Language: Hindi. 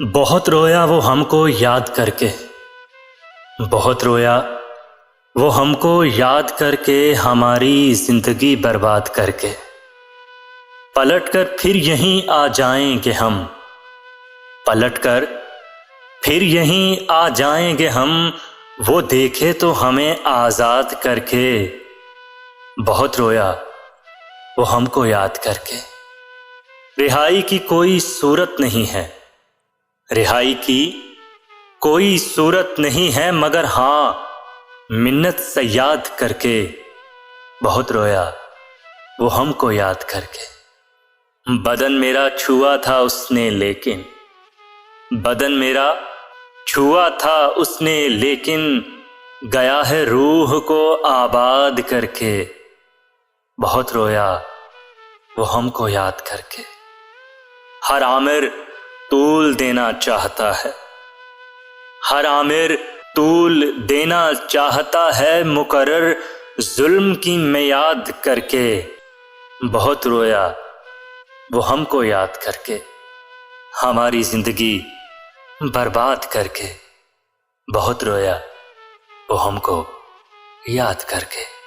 बहुत रोया वो हमको याद करके, बहुत रोया वो हमको याद करके, हमारी जिंदगी बर्बाद करके। पलटकर फिर यहीं आ जाएंगे हम, पलटकर फिर यहीं आ जाएंगे हम, वो देखे तो हमें आज़ाद करके। बहुत रोया वो हमको याद करके। रिहाई की कोई सूरत नहीं है, रिहाई की कोई सूरत नहीं है, मगर हाँ मिन्नत से याद करके। बहुत रोया वो हमको याद करके। बदन मेरा छुआ था उसने लेकिन, बदन मेरा छुआ था उसने लेकिन, गया है रूह को आबाद करके। बहुत रोया वो हमको याद करके। हर आमिर तूल देना चाहता है, हर आमिर तूल देना चाहता है, मुकर्रर जुल्म की मियाद करके। बहुत रोया वो हमको याद करके, हमारी जिंदगी बर्बाद करके। बहुत रोया वो हमको याद करके।